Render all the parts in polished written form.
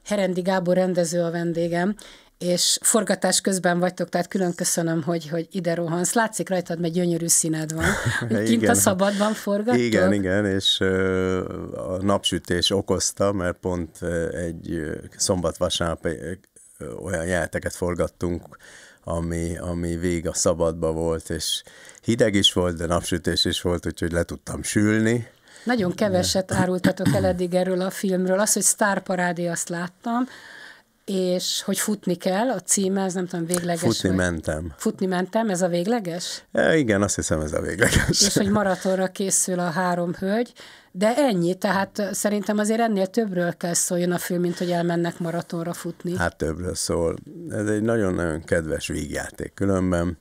Herendi Gábor rendező a vendégem, és forgatás közben vagytok, tehát külön köszönöm, hogy ide rohansz. Látszik rajtad, mert gyönyörű színed van. Kint a szabadban forgattok? Igen, és a napsütés okozta, mert pont egy szombat-vasárnap olyan jeleneteket forgattunk, ami végig a szabadba volt, és hideg is volt, de napsütés is volt, úgyhogy le tudtam sülni. Nagyon keveset árultatok el eddig erről a filmről. Az, hogy sztárparádé, azt láttam, és hogy futni kell, a címe, ez nem tudom, végleges. Futni mentem, ez a végleges? Igen, azt hiszem, ez a végleges. És hogy maratonra készül a 3 hölgy, de ennyi, tehát szerintem azért ennél többről kell szóljon a film, mint hogy elmennek maratonra futni. Hát többről szól. Ez egy nagyon-nagyon kedves vígjáték különben,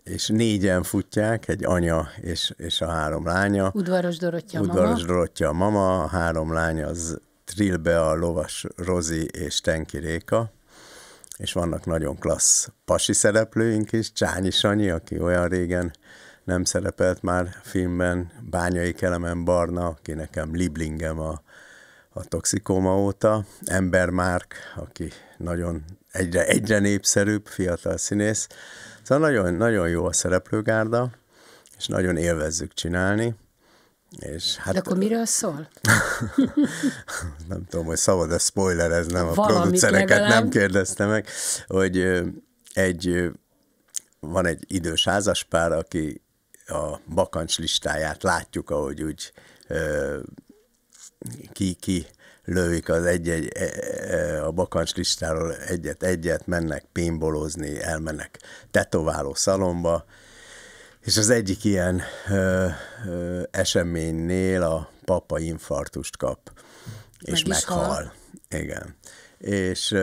és 4-en futják, egy anya és a 3 lánya. Udvaros Dorottya a mama, a 3 lány az Trilbe, a Lovas Rozi és Tenki Réka, és vannak nagyon klassz pasi szereplőink is, Csányi Sanyi, aki olyan régen nem szerepelt már filmben, Bányai Kelemen Barna, aki nekem lieblingem a Toxikóma óta, Ember Márk, aki nagyon egyre népszerűbb fiatal színész. Szóval nagyon, nagyon jó a szereplőgárda, és nagyon élvezzük csinálni. És hát, de akkor miről szól? Nem tudom, hogy szabad-e spoilereznem, a producereket nem kérdezte meg, hogy van egy idős házaspár, aki a bakancs listáját látjuk, ahogy úgy ki lövik az a bakancs listáról egyet, mennek paintballozni, elmennek tetováló szalomba, és az egyik ilyen eseménynél a papa infarktust kap, és meghal. Igen. És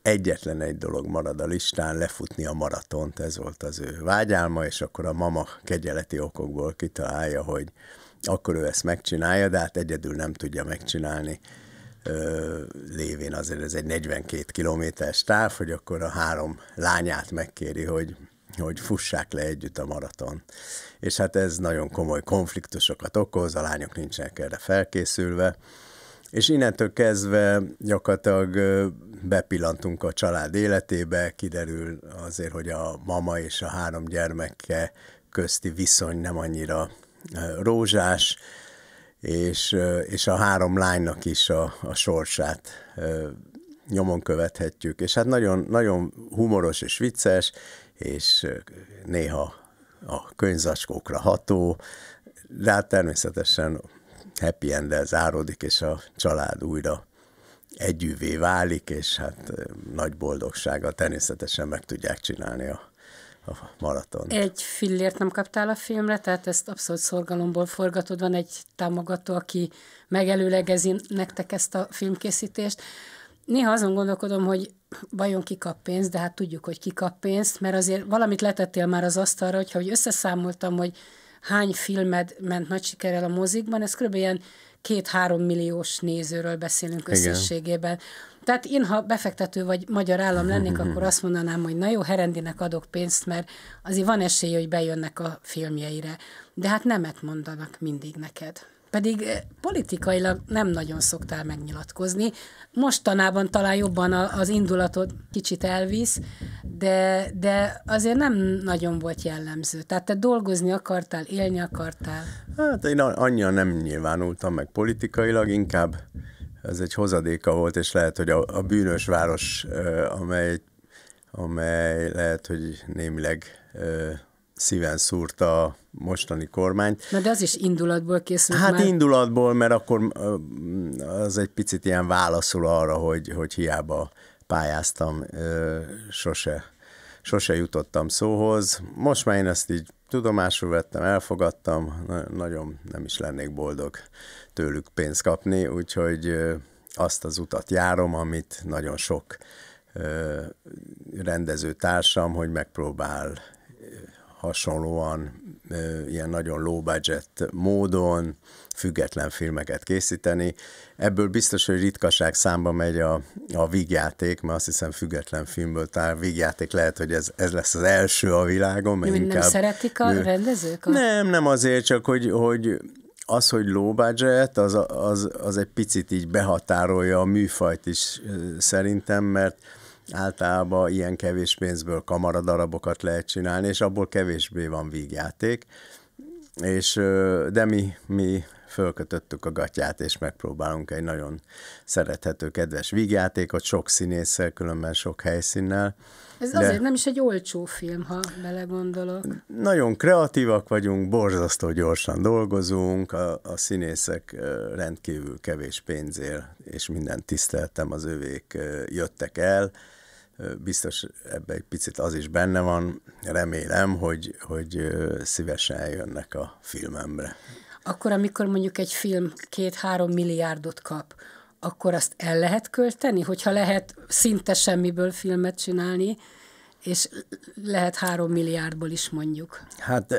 egyetlen egy dolog marad a listán, lefutni a maratont, ez volt az ő vágyálma, és akkor a mama kegyeleti okokból kitalálja, hogy akkor ő ezt megcsinálja, de hát egyedül nem tudja megcsinálni, lévén azért ez egy 42 kilométeres táv, hogy akkor a 3 lányát megkéri, hogy fussák le együtt a maraton. És hát ez nagyon komoly konfliktusokat okoz, a lányok nincsenek erre felkészülve, és innentől kezdve gyakorlatilag bepillantunk a család életébe, kiderül azért, hogy a mama és a 3 gyermeke közti viszony nem annyira rózsás, és a 3 lánynak is a sorsát nyomon követhetjük, és hát nagyon, nagyon humoros és vicces, és néha a könyvzacskókra ható, de hát természetesen happy end-el záródik, és a család újra együvé válik, és hát nagy boldogsággal természetesen meg tudják csinálni a maraton. Egy fillért nem kaptál a filmre, tehát ezt abszolút szorgalomból forgatod, van egy támogató, aki megelőlegezi nektek ezt a filmkészítést. Néha azon gondolkodom, hogy vajon ki kap pénzt, de hát tudjuk, hogy ki kap pénzt, mert azért valamit letettél már az asztalra, hogy összeszámoltam, hogy hány filmed ment nagy sikerrel a mozikban, ez kb. Ilyen 2-3 milliós nézőről beszélünk összességében. Tehát én, ha befektető vagy magyar állam lennék, akkor azt mondanám, hogy na jó, Herendinek adok pénzt, mert azért van esély, hogy bejönnek a filmjeire. De hát nemet mondanak mindig neked. Pedig politikailag nem nagyon szoktál megnyilatkozni. Mostanában talán jobban az indulatod kicsit elvisz, de azért nem nagyon volt jellemző. Tehát te dolgozni akartál, élni akartál. Hát én annyian nem nyilvánultam meg politikailag, inkább ez egy hozadéka volt, és lehet, hogy a bűnös város, amely lehet, hogy némileg szíven szúrta a mostani kormányt. Na de az is indulatból készült hát már. Hát indulatból, mert akkor az egy picit ilyen válaszul arra, hogy hiába pályáztam, sose jutottam szóhoz. Most már én ezt így tudomásul vettem, elfogadtam, nagyon nem is lennék boldog tőlük pénzt kapni, úgyhogy azt az utat járom, amit nagyon sok rendezőtársam, hogy megpróbál hasonlóan ilyen nagyon low budget módon független filmeket készíteni. Ebből biztos, hogy ritkaság számba megy a vígjáték, mert azt hiszem független filmből, tehát vígjáték lehet, hogy ez lesz az első a világon. Nem szeretik a rendezők? Nem azért, csak hogy az, hogy low budget, az egy picit így behatárolja a műfajt is szerintem, mert általában ilyen kevés pénzből kamaradarabokat lehet csinálni, és abból kevésbé van vígjáték. De mi fölkötöttük a gatyát, és megpróbálunk egy nagyon szerethető, kedves vígjátékot, sok színésszel, különben sok helyszínnel. Ez azért nem is egy olcsó film, ha belegondolok. Nagyon kreatívak vagyunk, borzasztó gyorsan dolgozunk, a színészek rendkívül kevés pénzért, és minden tiszteletem az övék jöttek el. Biztos ebben egy picit az is benne van, remélem, hogy szívesen eljönnek a filmemre. Akkor, amikor mondjuk egy film 2-3 milliárdot kap, akkor azt el lehet költeni, hogyha lehet szinte semmiből filmet csinálni, és lehet 3 milliárdból is mondjuk. Hát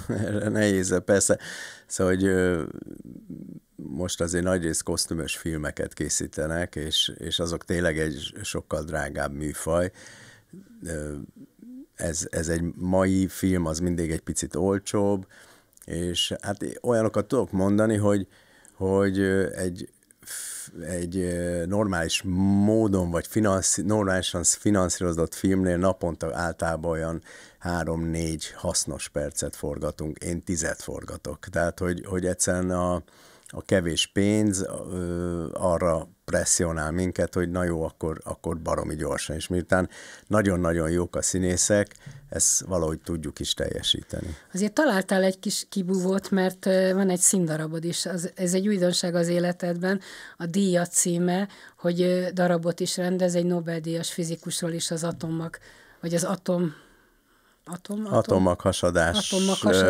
erre nehéz, persze. Szóval, hogy most azért nagyrészt kosztümös filmeket készítenek, és azok tényleg egy sokkal drágább műfaj. Ez egy mai film, az mindig egy picit olcsóbb, és hát olyanokat tudok mondani, hogy egy normális módon, vagy normálisan finanszírozott filmnél naponta általában olyan 3-4 hasznos percet forgatunk. Én 10 forgatok. Tehát, hogy egyszerűen a kevés pénz arra presszionál minket, hogy na jó, akkor baromi gyorsan. És miután nagyon-nagyon jók a színészek, ezt valahogy tudjuk is teljesíteni. Azért találtál egy kis kibúvót, mert van egy színdarabod is. Ez egy újdonság az életedben. A Díja címe, hogy darabot is rendez, egy Nobel-díjas fizikusról is, az atommag, vagy az atommaghasadás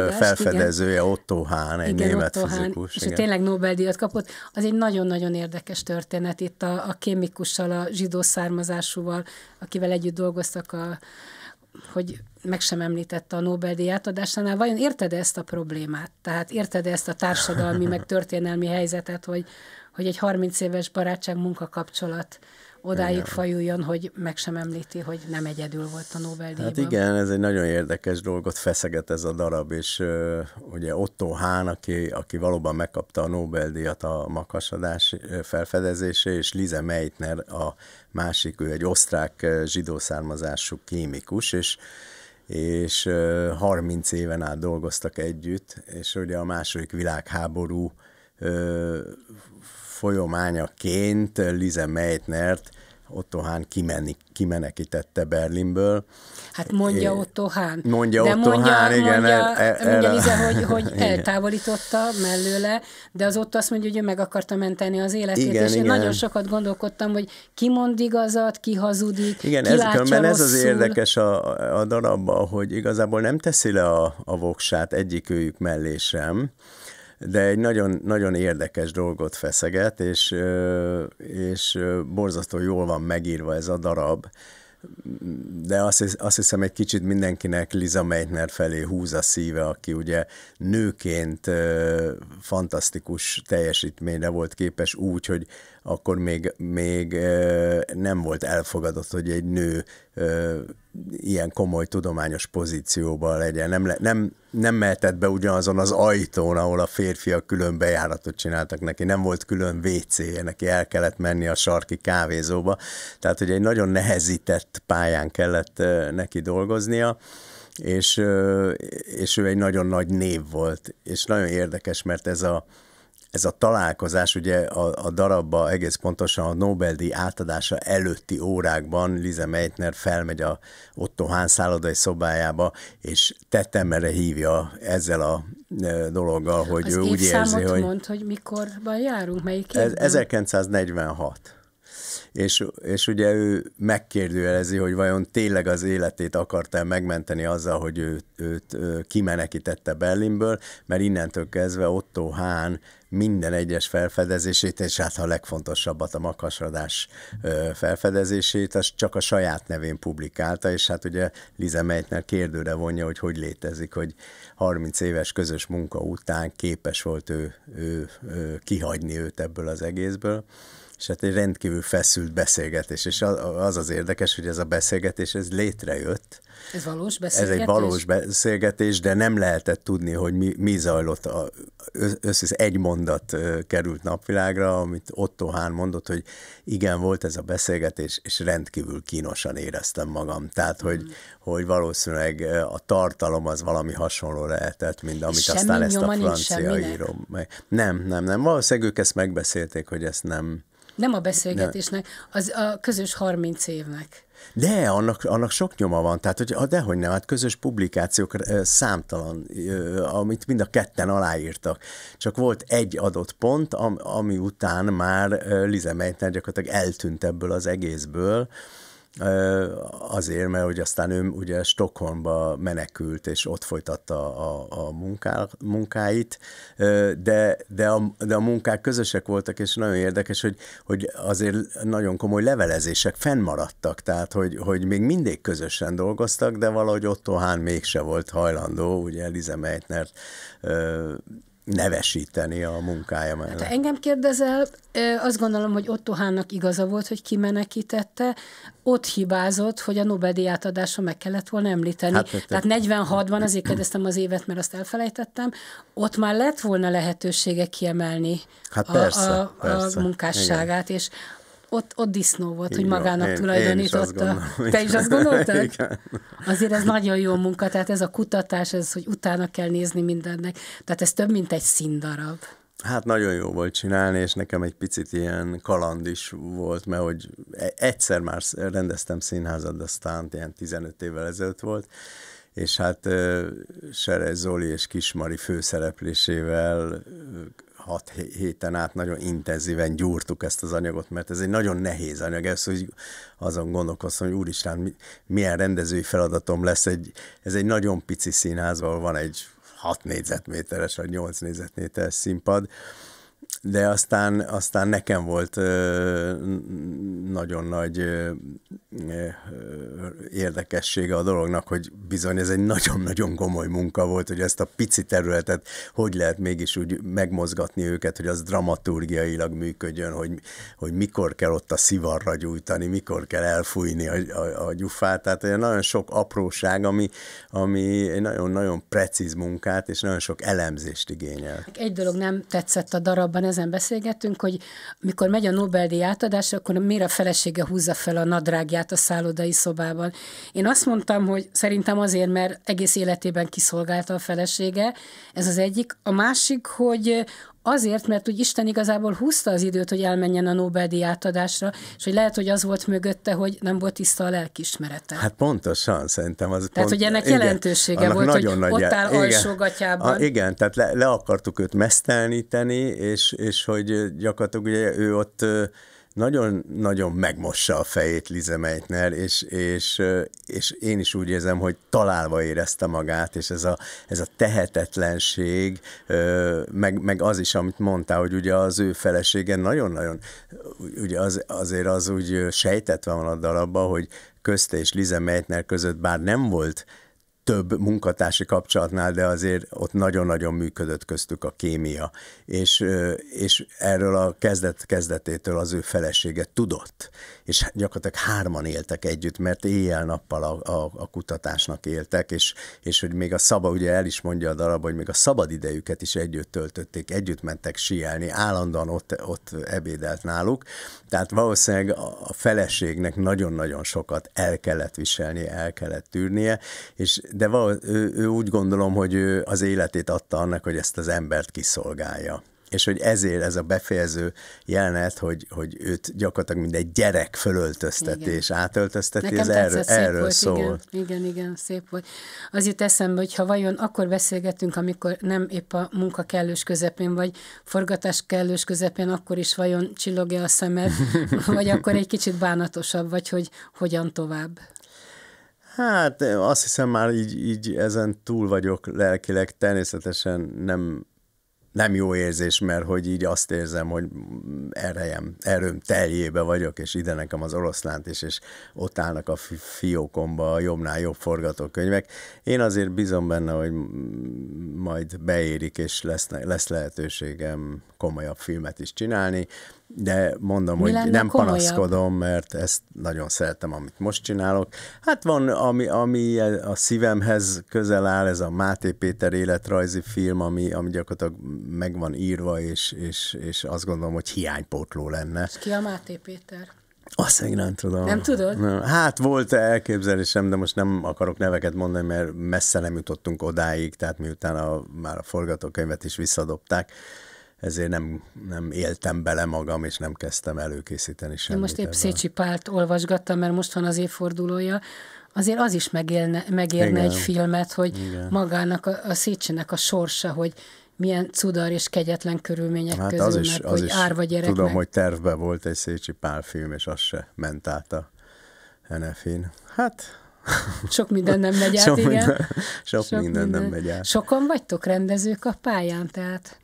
felfedezője, igen. Otto Hahn, egy német fizikus. És tényleg Nobel-díjat kapott. Az egy nagyon-nagyon érdekes történet. Itt a kémikussal, a zsidó származásúval, akivel együtt dolgoztak, hogy meg sem említette a Nobel-díj átadásánál. Vajon érted ezt a problémát? Tehát érted ezt a társadalmi, meg történelmi helyzetet, hogy egy 30 éves barátság munkakapcsolat odáig fajuljon, hogy meg sem említi, hogy nem egyedül volt a Nobel-díjban. Hát igen, ez egy nagyon érdekes dolgot feszeget ez a darab, és ugye Otto Hahn, aki valóban megkapta a Nobel-díjat a maghasadás felfedezésé, és Lise Meitner a másik, ő egy osztrák zsidó származású kémikus, és 30 éven át dolgoztak együtt, és ugye a második világháború folyamányaként Lise Meitnert Otto Hahn kimenekítette Berlinből. Hát mondja Otto Hahn. Mondja Otto Hahn, igen. Mondja Lise, hogy eltávolította mellőle, de az Otto azt mondja, hogy ő meg akarta menteni az életét, igen, és én igen. nagyon sokat gondolkodtam, hogy ki mond igazat, ki hazudik, igen, ki látja rosszul. Ez az érdekes a darabban, hogy igazából nem teszi le a voksát egyikőjük mellé sem, de egy nagyon, nagyon érdekes dolgot feszeget, és borzasztó jól van megírva ez a darab, de azt hiszem egy kicsit mindenkinek Lise Meitner felé húz a szíve, aki ugye nőként fantasztikus teljesítményre volt képes úgy, hogy akkor még nem volt elfogadott, hogy egy nő ilyen komoly tudományos pozícióban legyen. Nem mehetett be ugyanazon az ajtón, ahol a férfiak külön bejáratot csináltak neki, nem volt külön WC-je, neki el kellett menni a sarki kávézóba, tehát hogy egy nagyon nehezített pályán kellett neki dolgoznia, és ő egy nagyon nagy név volt, és nagyon érdekes, mert ez a találkozás, ugye a darabba egész pontosan a Nobel-díj átadása előtti órákban Lise Meitner felmegy a Otto Hahn szállodai szobájába, és tetemre hívja ezzel a dologgal, hogy az ő úgy érzi, hogy... mondd, hogy mikorban járunk, melyik évben? 1946. És ugye ő megkérdőjelezi, hogy vajon tényleg az életét akarta megmenteni azzal, hogy őt kimenekítette Berlinből, mert innentől kezdve Otto Hahn minden egyes felfedezését, és hát a legfontosabbat, a maghasadás felfedezését, az csak a saját nevén publikálta, és hát ugye Lise Meitner kérdőre vonja, hogy létezik, hogy 30 éves közös munka után képes volt ő kihagyni őt ebből az egészből. és hát egy rendkívül feszült beszélgetés, és az érdekes, hogy ez a beszélgetés, ez létrejött. Ez valós beszélgetés? Ez egy valós beszélgetés, de nem lehetett tudni, hogy mi zajlott. Egy mondat került napvilágra, amit Otto Hahn mondott, hogy igen, volt ez a beszélgetés, és rendkívül kínosan éreztem magam. Tehát, hogy valószínűleg a tartalom az valami hasonló lehetett, mint amit aztán ezt a francia író. Nem. Valószínűleg ők ezt megbeszélték, hogy ezt nem... Nem a beszélgetésnek, az a közös 30 évnek. De, annak sok nyoma van, tehát hogy dehogy nem, hát közös publikációk számtalan, amit mind a ketten aláírtak. Csak volt egy adott pont, ami után már Lise Meitner gyakorlatilag eltűnt ebből az egészből, azért, mert hogy aztán ő ugye Stockholmba menekült, és ott folytatta a munkáit, de a munkák közösek voltak, és nagyon érdekes, hogy azért nagyon komoly levelezések fennmaradtak, tehát hogy még mindig közösen dolgoztak, de valahogy Otto Hahn mégse volt hajlandó, ugye Lise Meitnert nevesíteni a munkája mellett. Hát, ha engem kérdezel, azt gondolom, hogy Otto Hahnnak igaza volt, hogy kimenekítette, ott hibázott, hogy a Nobel-díj átadása meg kellett volna említeni. Tehát 46-ban, azért kérdeztem az évet, mert azt elfelejtettem, ott már lett volna lehetősége kiemelni a munkásságát, igen. És ott disznó volt, hogy magának tulajdonította. Te is azt gondoltad? Igen. Azért ez nagyon jó munka, tehát ez a kutatás, ez, hogy utána kell nézni mindennek. Tehát ez több, mint egy színdarab. Hát nagyon jó volt csinálni, és nekem egy picit ilyen kaland is volt, mert hogy egyszer már rendeztem színházat, de aztán ilyen 15 évvel ezelőtt volt, és hát Seres Zoli és Kismari főszereplésével 6 héten át nagyon intenzíven gyúrtuk ezt az anyagot, mert ez egy nagyon nehéz anyag, ez, hogy azon gondolkoztam, hogy úristen, milyen rendezői feladatom lesz, ez egy nagyon pici színház, ahol van egy 6 négyzetméteres vagy 8 négyzetméteres színpad, de aztán nekem volt nagyon nagy érdekessége a dolognak, hogy bizony ez egy nagyon-nagyon komoly munka volt, hogy ezt a pici területet hogy lehet mégis úgy megmozgatni őket, hogy az dramaturgiailag működjön, hogy mikor kell ott a szivarra gyújtani, mikor kell elfújni a gyufát, tehát olyan nagyon sok apróság, ami egy nagyon-nagyon precíz munkát, és nagyon sok elemzést igényel. Egy dolog nem tetszett a darabban, ezen beszélgettünk, hogy mikor megy a Nobel-díj átadásra, akkor miért a felesége húzza fel a nadrágját a szállodai szobában. Én azt mondtam, hogy szerintem azért, mert egész életében kiszolgálta a felesége, ez az egyik. A másik, hogy azért, mert úgy Isten igazából húzta az időt, hogy elmenjen a Nobel-díj átadásra, és hogy lehet, hogy az volt mögötte, hogy nem volt tiszta a lelkiismerete. Hát pontosan, szerintem az. Tehát, hogy ennek jelentősége volt, nagyon hogy ott áll alsógatyában. Igen, tehát le akartuk őt meszteleníteni, és hogy gyakorlatilag ugye ő ott nagyon-nagyon megmossa a fejét Lise Meitner, és én is úgy érzem, hogy találva érezte magát, és ez a tehetetlenség, meg az is, amit mondtál, hogy ugye az ő felesége nagyon-nagyon, ugye azért az úgy sejtetve van a darabban, hogy közte és Lise Meitner között bár nem volt több munkatársi kapcsolatnál, de azért ott nagyon-nagyon működött köztük a kémia. És erről a kezdetétől az ő felesége tudott. És gyakorlatilag 3 éltek együtt, mert éjjel-nappal a kutatásnak éltek, és hogy még ugye el is mondja a darab, hogy még a szabad idejüket is együtt töltötték, együtt mentek síelni, állandóan ott ebédelt náluk. Tehát valószínűleg a feleségnek nagyon-nagyon sokat el kellett viselnie, el kellett tűrnie, de ő úgy gondolom, hogy ő az életét adta annak, hogy ezt az embert kiszolgálja. És hogy ezért ez a befejező jelenet, hogy őt gyakorlatilag mint egy gyerek fölöltözteti és átöltözteti, ez erről szól. Igen, szép volt. Az jut eszembe, hogy ha vajon akkor beszélgetünk, amikor nem épp a munka kellős közepén, vagy forgatás kellős közepén, akkor is vajon csillog-e a szemed, vagy akkor egy kicsit bánatosabb, vagy hogy hogyan tovább? Hát azt hiszem már így ezen túl vagyok lelkileg, természetesen nem jó érzés, mert hogy így azt érzem, hogy erőm teljébe vagyok, és ide nekem az Oroszlánt is, és ott állnak a fiókomba a jobbnál jobb forgatókönyvek. Én azért bízom benne, hogy majd beérik, és lesz lehetőségem komolyabb filmet is csinálni. De mondom, hogy nem panaszkodom, mert ezt nagyon szeretem, amit most csinálok. Hát van, ami a szívemhez közel áll, ez a Máté Péter életrajzi film, ami gyakorlatilag meg van írva, és azt gondolom, hogy hiánypótló lenne. És ki a Máté Péter? Azt még nem tudom. Nem tudod? Hát volt elképzelésem, de most nem akarok neveket mondani, mert messze nem jutottunk odáig, tehát miután már a forgatókönyvet is visszadobták, ezért nem éltem bele magam, és nem kezdtem előkészíteni semmit. Én most épp Szécsi Pált olvasgattam, mert most van az évfordulója. Azért az is megérne egy filmet, hogy magának a Szécsinek a sorsa, hogy milyen cudar és kegyetlen körülmények közül, meg hogy árva gyerek. Tudom, hogy tervben volt egy Szécsi Pál film, és az se ment át a NF-in. Hát... Sok minden nem megy át, igen. Sok minden nem megy át. Sokan vagytok rendezők a pályán, tehát...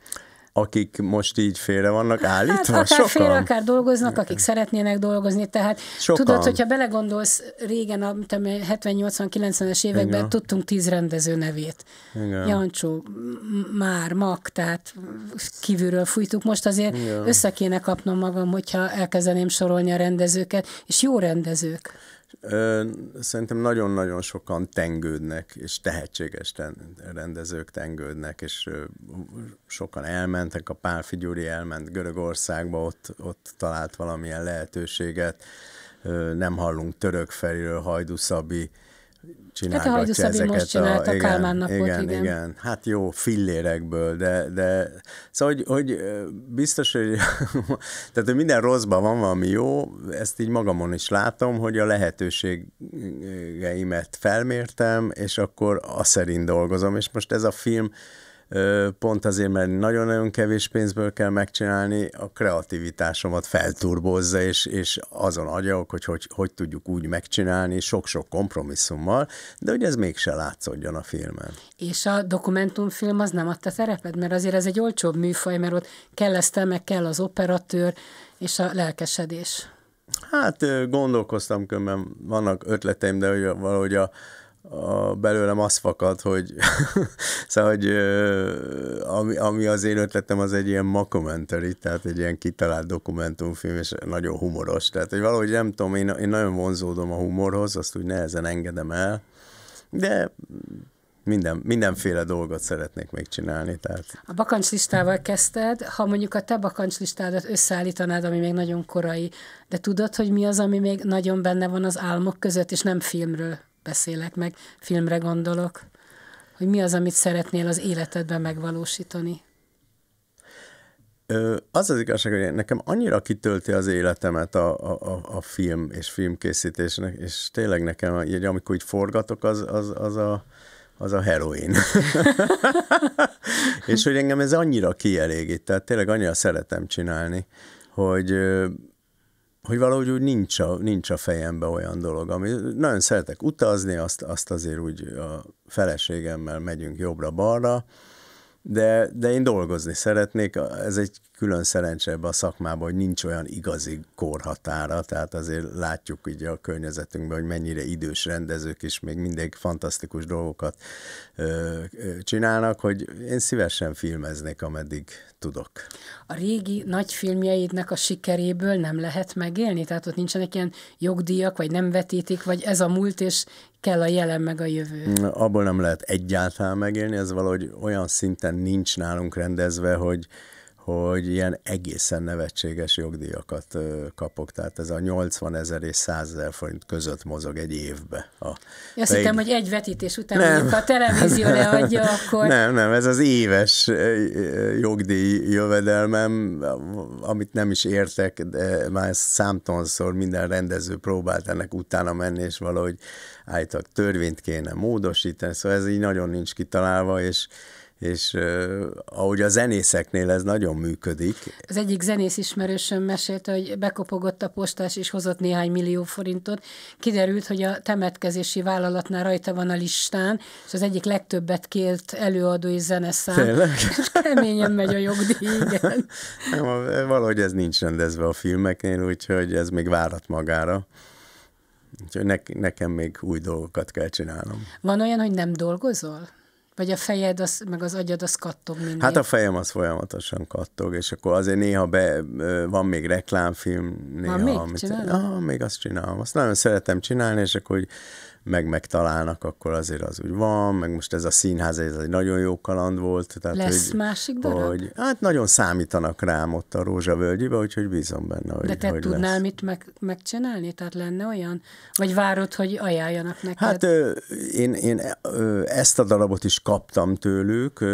Akik most így félre vannak állítva? Hát akár sokan? Félre, akár dolgoznak, akik szeretnének dolgozni, tehát sokan. Tudod, hogyha belegondolsz, régen a 70-80-90-es években igen. Tudtunk 10 rendező nevét. Igen. Jancsó, Már, Mak, tehát kívülről fújtuk. Most azért igen. Össze kéne kapnom magam, hogyha elkezdeném sorolni a rendezőket, és jó rendezők. Szerintem nagyon-nagyon sokan tengődnek, és tehetséges rendezők tengődnek, és sokan elmentek, a Pálffy Gyuri elment Görögországba, ott talált valamilyen lehetőséget, nem hallunk Török Feriről, Hajdú Szabi csinálgatja hát a Szabi most csinálta a Kálmán napot, igen. Hát jó, fillérekből, de szóval, hogy biztos, hogy tehát, hogy minden rosszban van valami jó, ezt így magamon is látom, hogy a lehetőségeimet felmértem, és akkor azt szerint dolgozom, és most ez a film pont azért, mert nagyon-nagyon kevés pénzből kell megcsinálni, a kreativitásomat felturbozza, és azon agyalok, hogy tudjuk úgy megcsinálni, sok-sok kompromisszummal, de hogy ez mégse látszódjon a filmen. És a dokumentumfilm az nem adta terepet? Mert azért ez egy olcsóbb műfaj, mert ott kell meg kell az operatőr, és a lelkesedés. Hát gondolkoztam, különben vannak ötleteim, de hogy valahogy belőlem az fakad, hogy szóval, hogy ami az én ötletem, az egy ilyen mockumentary, tehát egy ilyen kitalált dokumentumfilm, és nagyon humoros. Tehát, hogy valahogy nem tudom, én nagyon vonzódom a humorhoz, azt úgy nehezen engedem el, de mindenféle dolgot szeretnék még csinálni. Tehát. A bakancslistával kezdted, ha mondjuk a te bakancslistádat összeállítanád, ami még nagyon korai, de tudod, hogy mi az, ami még nagyon benne van az álmok között, és nem filmről beszélek, meg filmre gondolok, hogy mi az, amit szeretnél az életedben megvalósítani? Az az igazság, hogy nekem annyira kitölti az életemet a film és filmkészítésnek, és tényleg nekem, amikor így forgatok, az a heroin. És hogy engem ez annyira kielégít, tehát tényleg annyira szeretem csinálni, hogy valahogy úgy nincs a fejemben olyan dolog, ami nagyon szeretek utazni, azt azért úgy a feleségemmel megyünk jobbra-balra, de én dolgozni szeretnék, ez egy külön szerencse ebben a szakmában, hogy nincs olyan igazi korhatára, tehát azért látjuk így a környezetünkben, hogy mennyire idős rendezők is még mindig fantasztikus dolgokat csinálnak, hogy én szívesen filmeznék, ameddig tudok. A régi nagy filmjeidnek a sikeréből nem lehet megélni? Tehát ott nincsenek ilyen jogdíjak, vagy nem vetítik, vagy ez a múlt, és kell a jelen meg a jövő? Abból nem lehet egyáltalán megélni, ez valahogy olyan szinten nincs nálunk rendezve, hogy ilyen egészen nevetséges jogdíjakat kapok. Tehát ez a 80 000 és 100 000 forint között mozog egy évbe. Azt hittem, hogy egy vetítés után, mondjuk, ha a televízió leadja, akkor... Nem, ez az éves jogdíj jövedelmem, amit nem is értek, de már számtalanszor minden rendező próbált ennek utána menni, és valahogy állítólag törvényt kéne módosítani, szóval ez így nagyon nincs kitalálva, és ahogy a zenészeknél ez nagyon működik. Az egyik zenész ismerősöm mesélte, hogy bekopogott a postás, és hozott néhány millió forintot. Kiderült, hogy a temetkezési vállalatnál rajta van a listán, és az egyik legtöbbet kért előadó és zeneszám. Tényleg? És keményen megy a jogdíj, igen. Valahogy ez nincs rendezve a filmeknél, úgyhogy ez még várat magára. Úgyhogy nekem még új dolgokat kell csinálnom. Van olyan, hogy nem dolgozol? Vagy a fejed, meg az agyad, az kattog mindig? Hát a fejem az folyamatosan kattog, és akkor azért néha van még reklámfilm. Néha, van még? Még azt csinálom. Azt nagyon szeretem csinálni, és akkor hogy megtalálnak, akkor azért az úgy van, meg most ez a színház, ez egy nagyon jó kaland volt. Tehát, lesz másik darab? Hát nagyon számítanak rám ott a Rózsavölgybe, úgyhogy bízom benne, hogy de te hogy tudnál lesz. mit megcsinálni? Tehát lenne olyan? Vagy várod, hogy ajánljanak neked? Hát én ezt a darabot is kaptam tőlük,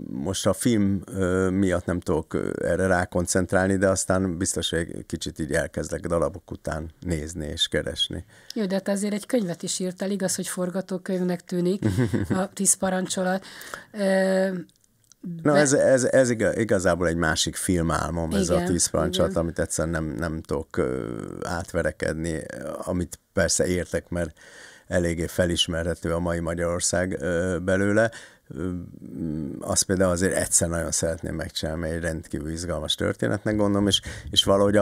most a film miatt nem tudok erre rákoncentrálni, de aztán biztos, hogy egy kicsit így elkezdek darabok után nézni és keresni. Jó, de te azért egy könyvet is írtál, igaz, hogy forgatókönyvnek tűnik, a 10 parancsolat. Na, ez igazából egy másik filmálmom, ez a 10 parancsolat, amit egyszerűen nem tudok átverekedni, amit persze értek, mert eléggé felismerhető a mai Magyarország belőle. Azt például azért egyszer nagyon szeretném megcsinálni, mert egy rendkívül izgalmas történetnek gondolom, és valahogy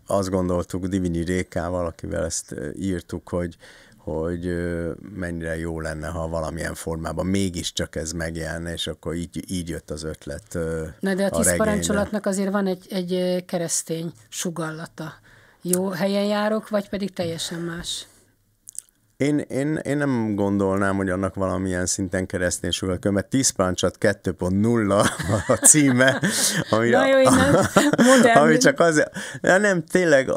azt gondoltuk Divinyi Rékával, akivel ezt írtuk, hogy mennyire jó lenne, ha valamilyen formában mégiscsak ez megjelenne, és akkor így jött az ötlet. Na de a 10 parancsolatnak azért van egy keresztény sugallata. Jó helyen járok, vagy pedig teljesen más? Én nem gondolnám, hogy annak valamilyen szinten keresztény sugallat, mert 10 parancsolat 2.0 a címe, ami csak azért, nem, tényleg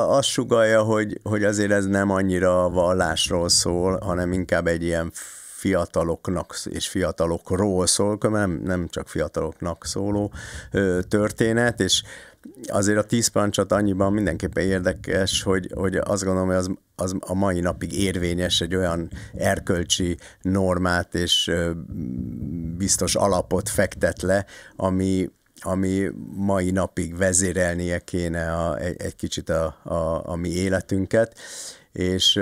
azt sugallja, hogy azért ez nem annyira a vallásról szól, hanem inkább egy ilyen fiataloknak és fiatalokról szól, nem csak fiataloknak szóló történet, és azért a 10 parancsot annyiban mindenképpen érdekes, hogy azt gondolom, hogy az a mai napig érvényes, egy olyan erkölcsi normát és biztos alapot fektet le, ami mai napig vezérelnie kéne egy kicsit a mi életünket, és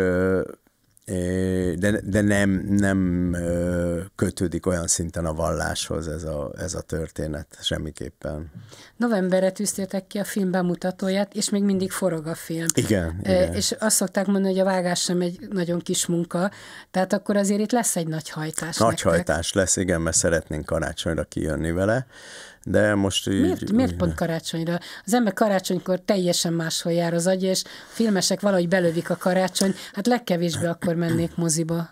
de nem kötődik olyan szinten a valláshoz ez a történet semmiképpen. Novemberre tűztétek ki a film bemutatóját, és még mindig forog a film. Igen. És azt szokták mondani, hogy a vágás sem egy nagyon kis munka, tehát akkor azért itt lesz egy nagy hajtás. Nagy hajtás lesz, igen, mert szeretnénk karácsonyra kijönni vele. De most így... Miért pont karácsonyra? Az ember karácsonykor teljesen máshol jár az agy, és filmesek valahogy belövik a karácsony, hát legkevésbé akkor mennék moziba.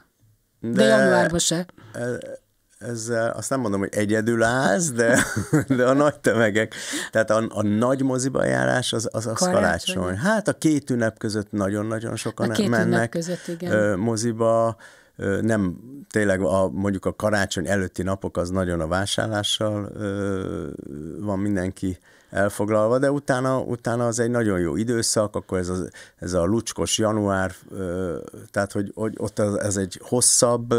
De januárban se. Ezzel azt nem mondom, hogy egyedül állsz, de a nagy tömegek. Tehát a nagy moziba járás az karácsony. Hát a két ünnep között nagyon-nagyon sokan mennek között, igen. Moziba. Nem, tényleg mondjuk a karácsony előtti napok az nagyon a vásárlással van mindenki elfoglalva, de utána az egy nagyon jó időszak, akkor ez a lucskos január, tehát hogy ott ez egy hosszabb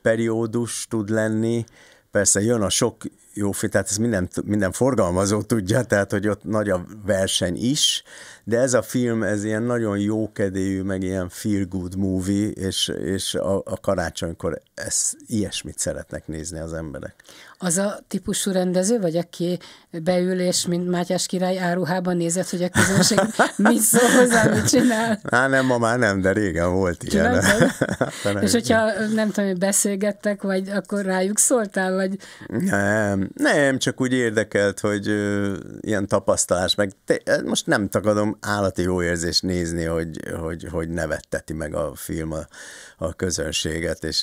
periódus tud lenni, persze jön a sok jó film, tehát ez minden forgalmazó tudja, tehát hogy ott nagy a verseny is, de ez a film, ez ilyen nagyon jókedélyű, meg ilyen feel good movie, és a karácsonykor ilyesmit szeretnek nézni az emberek. Az a típusú rendező, vagy aki beül, és mint Mátyás király áruhában nézett, hogy a közönség mit szól hozzá, mit csinál? Nem, ma már nem, de régen volt ilyen. És hogyha nem tudom, hogy beszélgettek, vagy akkor rájuk szóltál, vagy... Nem, csak úgy érdekelt, hogy ilyen tapasztalás, meg most nem tagadom, állati jó érzés nézni, hogy nevetteti meg a film a közönséget, és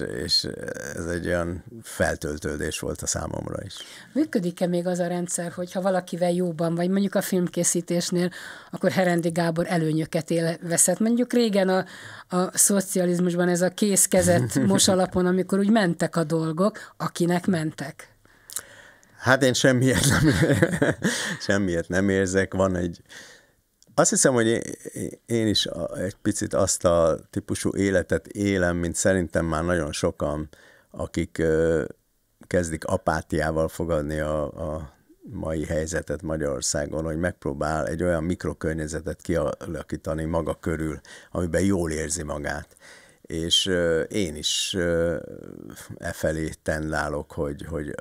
ez egy olyan feltöltődés volt a számomra is. Működik-e még az a rendszer, hogy ha valakivel jóban vagy, mondjuk a filmkészítésnél, akkor Herendi Gábor előnyöket veszett. Mondjuk régen a szocializmusban ez a kézkezet mosalapon, amikor úgy mentek a dolgok, akinek mentek. Hát én semmiért nem érzek. Azt hiszem, hogy én is egy picit azt a típusú életet élem, mint szerintem már nagyon sokan, akik kezdik apátiával fogadni a mai helyzetet Magyarországon, hogy megpróbál egy olyan mikrokörnyezetet kialakítani maga körül, amiben jól érzi magát. és én is felé tendálok, hogy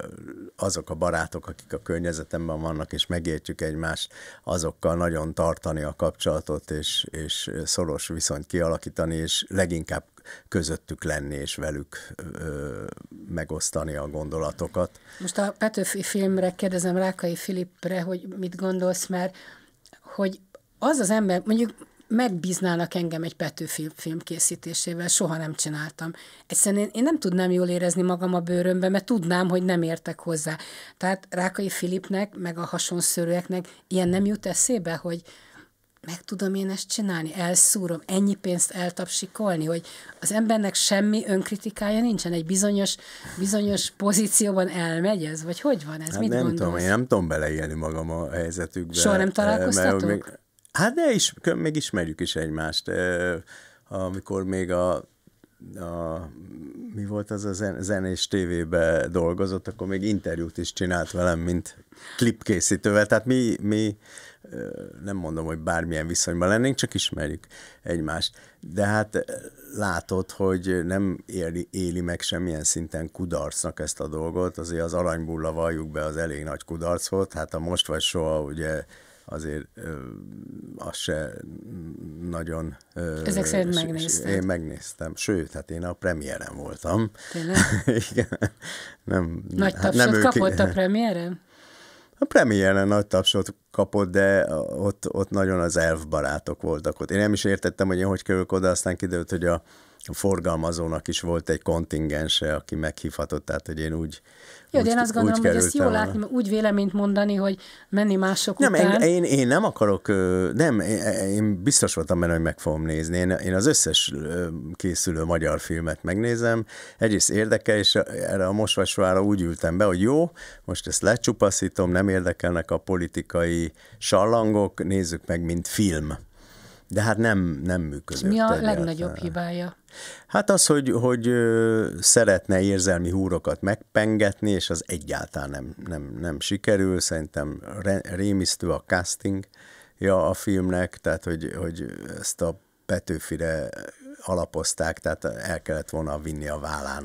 azok a barátok, akik a környezetemben vannak, és megértjük egymást, azokkal nagyon tartani a kapcsolatot, és szoros viszonyt kialakítani, és leginkább közöttük lenni, és velük megosztani a gondolatokat. Most a Petőfi filmre kérdezem Rákai Filipre, hogy mit gondolsz, mert hogy az az ember, mondjuk megbíznának engem egy Petőfi film készítésével, soha nem csináltam. Egyszerűen én nem tudnám jól érezni magam a bőrömbe, mert tudnám, hogy nem értek hozzá. Tehát Rákai Filipnek, meg a hasonszörűeknek ilyen nem jut eszébe, hogy meg tudom én ezt csinálni, elszúrom, ennyi pénzt eltapsikolni, hogy az embernek semmi önkritikája nincsen, egy bizonyos pozícióban elmegy ez, vagy hogy van ez? Hát mit nem gondolsz? tudom, én nem tudom beleélni magam a helyzetükbe. Soha nem találkoztatok? Hát de még ismerjük is egymást. Amikor még mi volt az a zenés tévébe dolgozott, akkor még interjút is csinált velem, mint klipkészítővel. Tehát mi nem mondom, hogy bármilyen viszonyban lennénk, csak ismerjük egymást. De hát látod, hogy nem éli meg semmilyen szinten kudarcnak ezt a dolgot. Azért az Aranybulla, valljuk be, az elég nagy kudarc volt. Hát a Most vagy soha, ugye azért az se nagyon... Ezek szerint megnézted? Én megnéztem. Sőt, hát én a premiéren voltam. Tényleg? Igen. Nagy tapsot kapott a premiéren? A premiéren nagy tapsot kapott, de ott nagyon az elfbarátok voltak ott. Én nem is értettem, hogy én hogy kerülök oda, aztán kiderült, hogy a forgalmazónak is volt egy kontingense, aki meghívhatott, tehát hogy én úgy jó, de én azt gondolom, hogy ezt jól látni, úgy véleményt mondani, hogy menni mások nem, után. Én nem akarok, én biztos voltam benne, hogy meg fogom nézni. Én az összes készülő magyar filmet megnézem. Egyrészt érdekel, és erre a Most vagy sohára úgy ültem be, hogy jó, most ezt lecsupaszítom, nem érdekelnek a politikai sallangok, nézzük meg, mint film. De hát nem működött. És mi a legnagyobb hibája? Hát az, hogy szeretne érzelmi húrokat megpengetni, és az egyáltalán nem sikerül. Szerintem rémisztő a castingja a filmnek, tehát hogy ezt a Petőfire alapozták, tehát el kellett volna vinni a vállán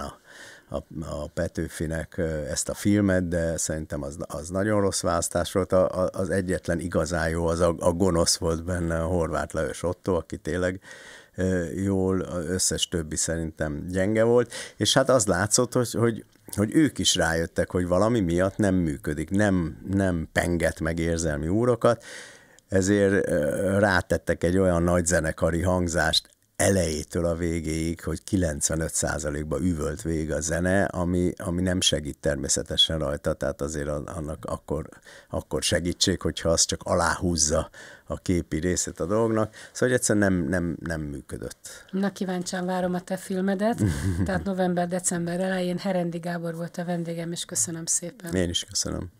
a Petőfinek ezt a filmet, de szerintem az nagyon rossz választás volt. Az egyetlen igazán jó, az a gonosz volt benne, a Horváth Lajos Otto, aki tényleg jól, az összes többi szerintem gyenge volt, és hát az látszott, hogy ők is rájöttek, hogy valami miatt nem működik, nem penget meg érzelmi úrokat, ezért rátettek egy olyan nagy zenekari hangzást elejétől a végéig, hogy 95%-ba üvölt végig a zene, ami nem segít természetesen rajta, tehát azért annak akkor segítség, hogyha az csak aláhúzza a képi részét a dolognak. Szóval egyszerűen nem működött. Na, kíváncsian várom a te filmedet, tehát november-december elején Herendi Gábor volt a vendégem, és köszönöm szépen. Én is köszönöm.